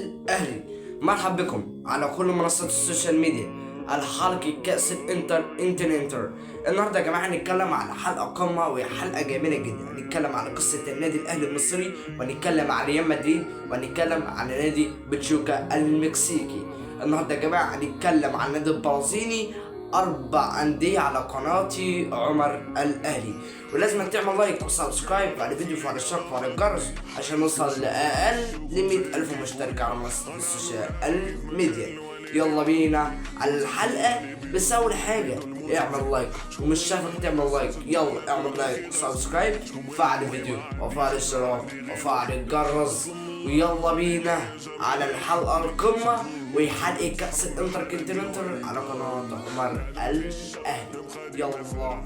الأهلي. مرحبا بكم على كل منصات السوشيال ميديا على حلقة كأس الانتر. النهارده يا جماعة هنتكلم على حلقة قمة وهي حلقة جميلة جدا. هنتكلم على قصة النادي الأهلي المصري، وهنتكلم على ريال مدريد، وهنتكلم على نادي باتشوكا المكسيكي. النهارده يا جماعة هنتكلم عن النادي البرازيلي، 4 أندية على قناتي عمر الأهلي. ولازم تعمل لايك وسبسكرايب على الفيديو وفعل الاشتراك وفعل الجرس عشان نوصل لأقل 100,000 مشترك على منصة السوشيال ميديا. يلا بينا على الحلقة. بس أول حاجة اعمل لايك، ومش شافك تعمل لايك يلا اعمل لايك وسبسكرايب وفعل الفيديو وفعل الاشتراك وفعل الجرس. ويلا بينا على الحلقة القمة وهي حلقة كأس الانتر على قناة عمر الأهلي. يلا.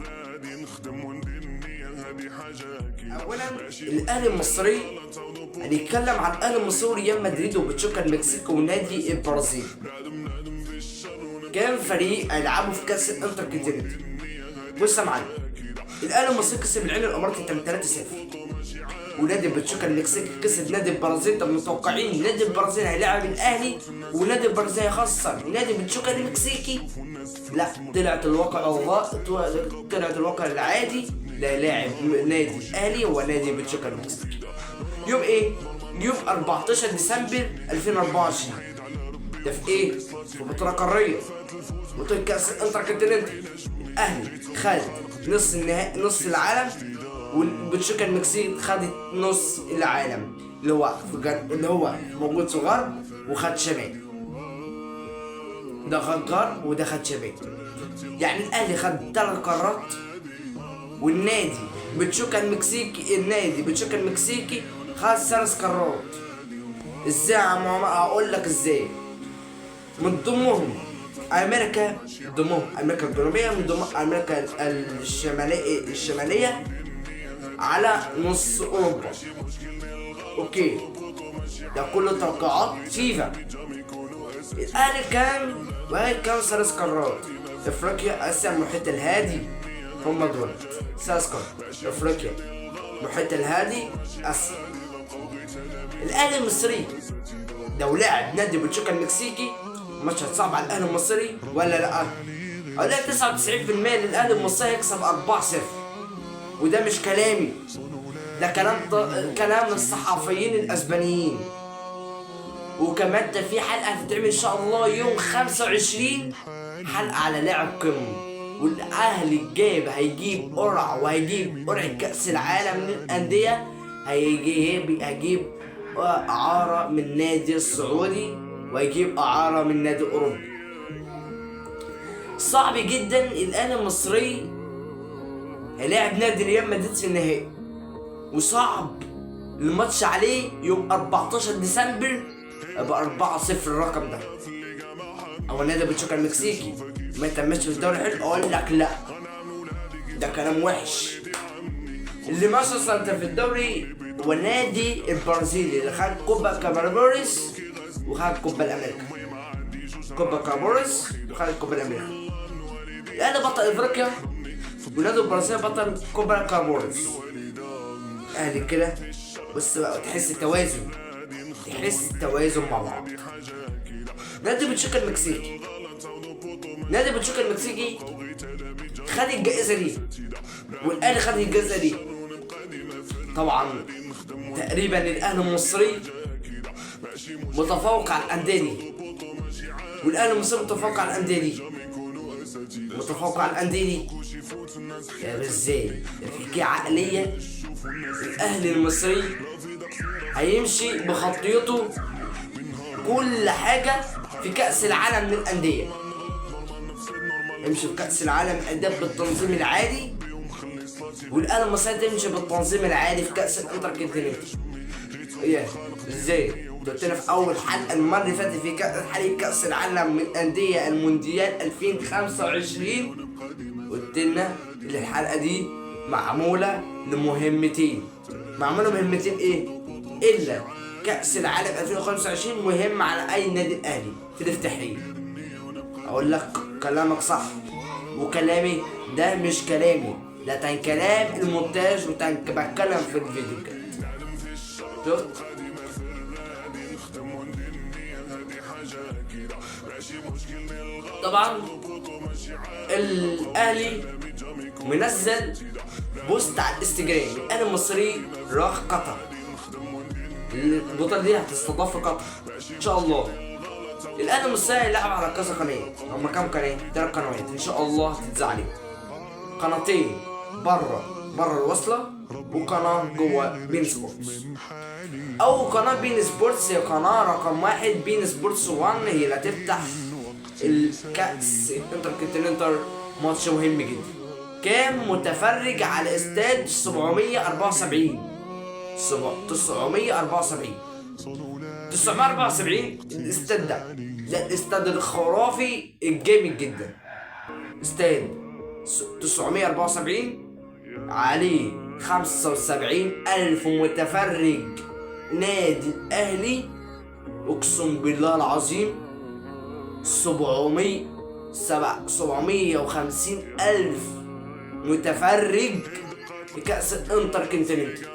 اولا الاهلي المصري، هنتكلم عن الاهلي المصري وريال مدريد وباتشوكا المكسيكي ونادي البرازيل. كام فريق هيلعبوا في كاس الانتر؟ بص يا معلم، الاهلي المصري كسب العين الاماراتي 3-0، ونادي باتشوكا المكسيكي كسب نادي البرازيل. طب متوقعين نادي البرازيل هيلاعب الاهلي ونادي البرازيل هيخسر نادي باتشوكا المكسيكي؟ لا، طلعت الواقع العادي لا يلاعب نادي الاهلي ونادي باتشوكا المكسيكي. يوم ايه؟ يوم 14 ديسمبر 2024. ده في ايه؟ في بطولة قارية، بطولة كأس الانتر. الاهلي خد نص العالم، والباتشوكا المكسيكي خدت نص العالم، اللي هو موجود في غرب وخد شمال. ده خد غرب وده خد شمال، يعني الاهلي خد 3 قارات، والنادي باتشوكا المكسيكي خد 3 قارات. ازاي يا عم؟ اقول لك ازاي. من ضمنهم امريكا الجنوبيه، من ضمن امريكا الشماليه على نص اوروبا. اوكي، ده كله توقعات فيفا. الاهلي كان 3 قارات: افريقيا، اسيا، المحيط الهادي. هم دول 3 قارات: افريقيا، المحيط الهادي، اسيا. الاهلي المصري لو لعب نادي باتشوكا المكسيكي مش هتصعب على الاهلي المصري ولا لا؟ اقول لك 99% للاهلي المصري هيكسب 4-0. وده مش كلامي، ده كلام الصحفيين الاسبانيين. وكمان ده في حلقه هتتعمل ان شاء الله يوم 25، حلقه على لاعب قمه. والاهلي هيجيب قرعه كاس العالم للانديه. هيجيب اعاره من النادي السعودي، وهيجيب اعاره من النادي الاوروبي. صعب جدا الاهلي المصري هيلاعب نادي ريال مدريد في النهائي، وصعب الماتش عليه يوم 14 ديسمبر يبقى 4-0 الرقم ده. او نادي باتشوكا المكسيكي ما يتمش في الدوري حلو، اقول لك لا، ده كلام وحش. اللي ماشي اصلا في الدوري هو نادي البرازيلي اللي خد كوبا كاباربوريس وخد كوبا الامريكا. الاهلي بطل افريقيا، ونادي البرازيل بطل كوبا كاباربوريس. اهلي كده بص بقى، تحس توازن مع بعض. نادي باتشوكا المكسيكي خد الجائزة دي، والاهلي خد الجائزة دي. طبعا تقريبا الاهلي المصري متفوق على الانديه دي، والاهلي المصري متفوق على الانديه دي. يا ازاي؟ في عقليه. الاهلي المصري هيمشي بخطيته كل حاجه في كاس العالم للانديه. يمشي في كاس العالم للانديه بالتنظيم العادي، والاهلي المصري تمشي بالتنظيم العادي في كاس الانتر. ازاي؟ قلت لنا في اول حلقه المره اللي فاتت في حلقه كاس العالم من الانديه المونديال 2025، قلت لنا ان الحلقه دي معموله لمهمتين. ايه؟ الا كاس العالم 2025 مهم على اي نادي الاهلي في الافتتاحيه. اقول لك كلامك صح، وكلامي ده مش كلامي، ده كان كلام المونتاج، بتكلم في الفيديو كده. شفت؟ طبعا الاهلي منزل بوست على الانستجرام، الاهلي المصري راح قطر. البطولة دي هتستضاف في قطر ان شاء الله. الاهلي المصري هيلعب على كذا قناه، هما كام قناه؟ 3 قنوات ان شاء الله هتتذاع عليهم. قناتين بره الوصله، وقناه جوه بين سبورتس. اول قناه بين سبورتس هي قناه رقم 1 بين سبورتس 1، هي اللي هتفتح الكاس انتر ماتش مهم جدا. كام متفرج على استاد 774 الاستاد ده الاستاد الخرافي الجامد جدا. استاد 974 عليه 75,000 متفرج. نادي الأهلي أقسم بالله العظيم 750,000 متفرج في كأس الانتر كونتيننتال.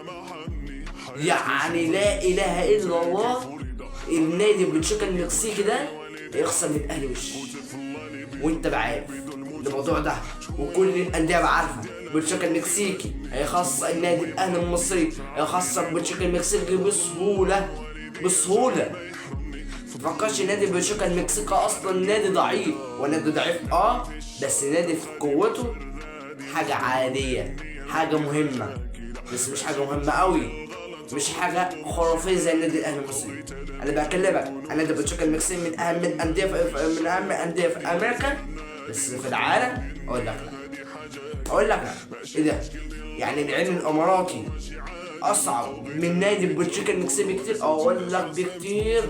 يعني لا إله إلا الله، النادي بنشوكا المكسيكي ده هيخسر من الأهلي وش. وانت بعارف الموضوع ده، وكل الأندية بعارفة. بنشوكا المكسيكي هيخسر النادي الأهلي المصري، هيخسر بنشوكا المكسيكي بسهولة. متفكرش نادي بنشوكا المكسيكي أصلا نادي ضعيف، ونادي ضعيف بس نادي في قوته حاجة عادية، حاجة مهمة، بس مش حاجة مهمة قوي، مش حاجة خرافية زي النادي الأهلي المصري. أنا بكلمك عن نادي بنشوكا المكسيكي من أهم الأندية في أمريكا، بس في العالم أقول لك لا. إيه ده؟ يعني العين الإماراتي أصعب من نادي بنشوكا المكسيكي بكتير؟ أقول لك بكتير.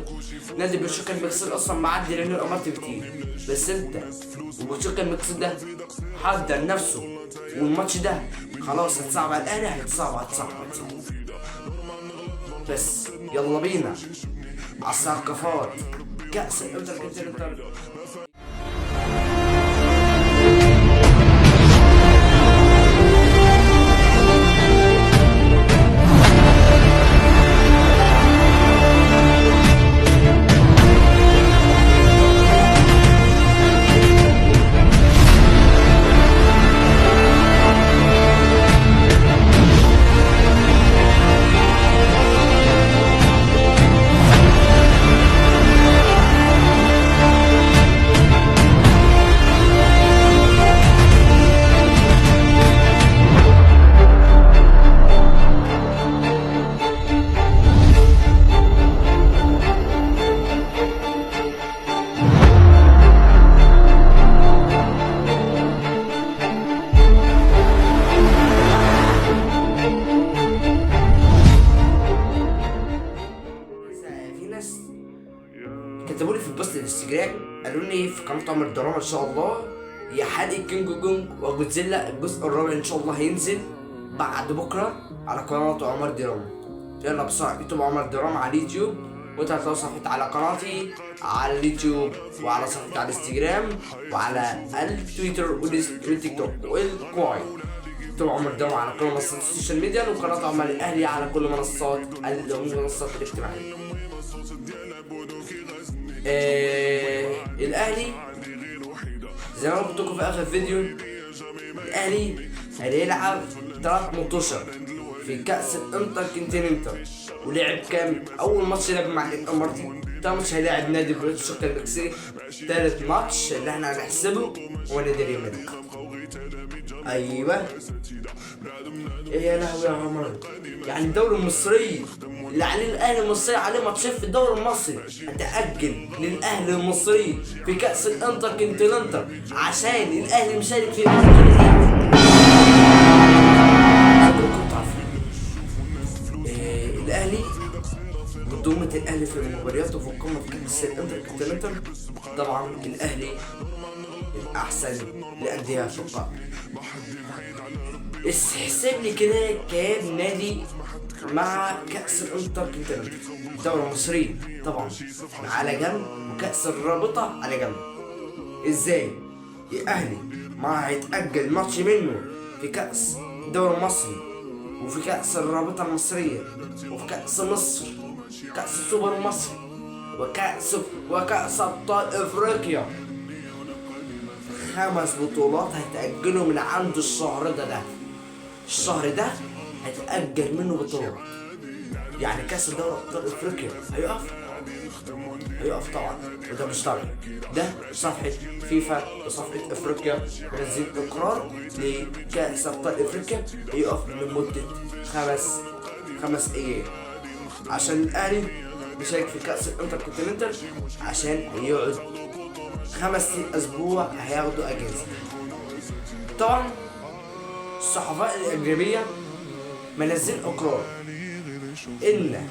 نادي بنشوكا المكسيكي أصلا معدي العين الإماراتي بكتير، بس أنت وبنشوكا المكسيكي ده حضر نفسه، والماتش ده خلاص هتصعب على الأهلي، هتصعب. بس يلا بينا على الثقافات كأس الانتر كونتيننتال. كتبولي في البوست الانستجرام، قالوا لي في قناه عمر دراما ان شاء الله يا حادي كينج كونج وجودزيلا الجزء الرابع ان شاء الله هينزل بعد بكره على قناه عمر دراما. يلا بسرعه اكتبوا عمر دراما على اليوتيوب، وتلاقوا صفحتي على قناتي على اليوتيوب، وعلى صفحتي على الانستجرام، وعلى التويتر والتيك توك والكواي. اكتبوا عمر دراما على كل منصات السوشيال ميديا، وقناه عمر الاهلي على كل المنصات الاجتماعيه. الاهلي زي ما قلت لكم في اخر فيديو، الاهلي هيلعب 3 ماتشات في كاس الانتر كونتيننتال. ولعب كام؟ اول ماتش لعب مع الاماراتي، تاني ماتش هيلاعب نادي بنشوكا المكسيكي، تالت ماتش اللي احنا هنحسبه هو نادي ريال مدريد. ايوه ايه يا لهوي يا عمر، يعني الدوري المصري اللي عليه الاهلي المصري عليه ماتشين في الدوري المصري، هتأجل للاهلي المصري في كأس الانتر كونتيننتال عشان الاهلي مشارك في الاهلي قدومة الاهلي في المباريات وفي القمة في كأس الانتر كونتيننتال. طبعا الاهلي الاحسن للاندية في القارة. حسب لي كده كام نادي مع كأس الانتر كونتيننتال؟ الدوري المصري طبعا على جنب، وكأس الرابطة على جنب. ازاي؟ الاهلي ما هيتأجل ماتش منه في كأس الدوري المصري، وفي كأس الرابطة المصرية، وفي كأس مصر، كأس السوبر المصري، وكأس أبطال إفريقيا. 5 بطولات هيتأجلوا من عنده الشهر ده. الشهر ده هيتأجل منه بطولات، يعني كأس دوري أبطال إفريقيا هيقف طبعا، وده مش طبيعي. ده صفحة فيفا وصفحة إفريقيا منزلين إقرار لكأس أبطال إفريقيا هيقف لمدة 5 أيام، عشان الأهلي بيشارك في كأس الانتركونتيننتال، عشان هيقعد 5 أسبوع هياخدوا أجازة. طبعا الصحافة الأجنبية منزلين إقرار إن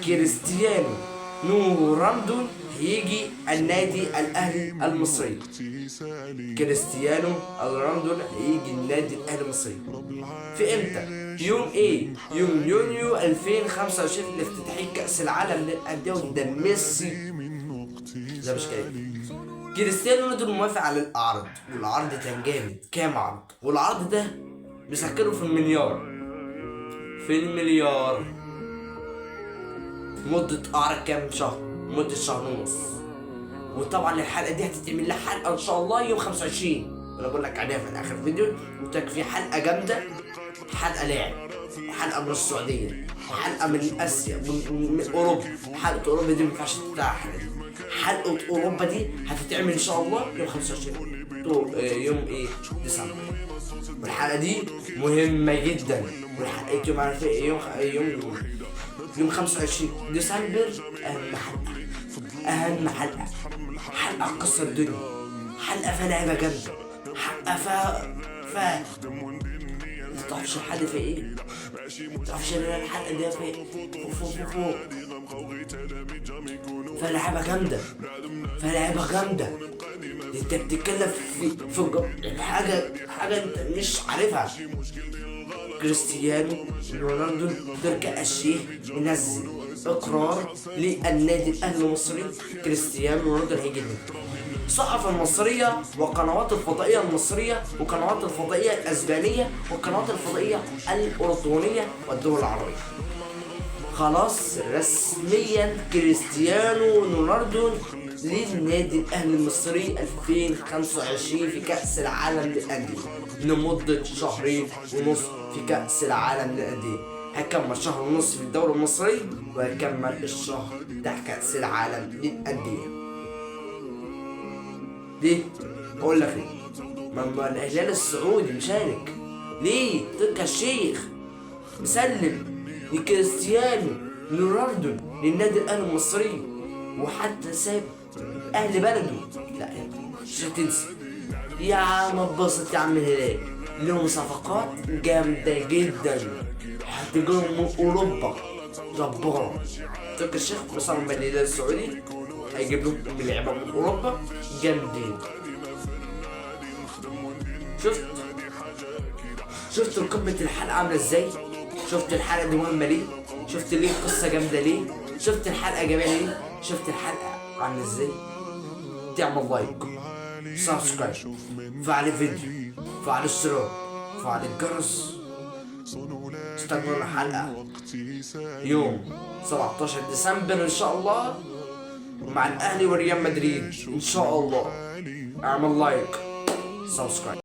كريستيانو رونالدو هيجي النادي الأهلي المصري. كريستيانو رونالدو هيجي النادي الأهلي المصري في إمتى؟ يوم يوم يونيو 2025 لافتتاحية كأس العالم للأندية، وده ميسي. ده مش كلام. كريستيانو رونالدو موافق على العرض، والعرض كان جامد. كام عرض؟ والعرض ده بيسكره في المليار. مدة عرض كام شهر؟ مدة شهر ونص. وطبعا الحلقة دي هتتعمل لها حلقة ان شاء الله يوم 25، وانا بقول لك عليها في اخر فيديو. قلت لك في حلقة جامدة، حلقة لاعب، وحلقة من السعودية، وحلقة من اسيا، من اوروبا. حلقة اوروبا دي مينفعش تتابعها. حلقة اوروبا دي هتتعمل ان شاء الله يوم 25 يوم ديسمبر. والحلقة دي مهمة جدا. والحلقة يوم عارف يوم 25 ديسمبر أهم حلقة هتكسر الدنيا. حلقة فيها لعبة جامدة، حلقة فيها متعرفش الحلقة فيها ايه، متعرفش الحلقة دي فيها فوق. فيها لعبة جامدة. انت بتتكلم في حاجة انت مش عارفها. كريستيانو رونالدو تركي الشيخ ينزل اقرار للنادي الاهلي المصري. كريستيانو رونالدو هيجي منه. الصحافة المصرية والقنوات الفضائية المصرية والقنوات الفضائية الاسبانية والقنوات الفضائية الاردنية والدول العربية، خلاص رسميا كريستيانو رونالدو للنادي الاهلي المصري 2025 في كأس العالم للأندية لمدة 2.5 شهر في كأس العالم للأندية. هيكمل 1.5 شهر في الدوري المصري، وهيكمل الشهر بتاع كأس العالم للأندية. ليه؟ أقول لك ليه؟ ما الهلال السعودي مشارك. ليه؟ تركي الشيخ مسلم لكريستيانو رونالدو للنادي الاهلي المصري، وحتى ساب اهل بلده. لا مش هتنسى يا عم، اتبسط يا عم. الهلال لهم صفقات جامده جدا هتجيلهم من اوروبا جباره. تركي الشيخ مصمم من الهلال السعودي هيجيب لهم لعيبه من اوروبا جامدين. شفت قمه الحلقه عامله ازاي؟ شفت الحلقة دي مهمة ليه؟ شفت ليه القصة جامدة ليه؟ شفت الحلقة جميلة ليه؟ شفت الحلقة عاملة ازاي؟ تعمل لايك، سبسكرايب، فعل الفيديو، فعل الاشتراك، فعل الجرس. استنونا حلقة يوم 17 ديسمبر ان شاء الله مع الاهلي وريال مدريد ان شاء الله. اعمل لايك، سبسكرايب.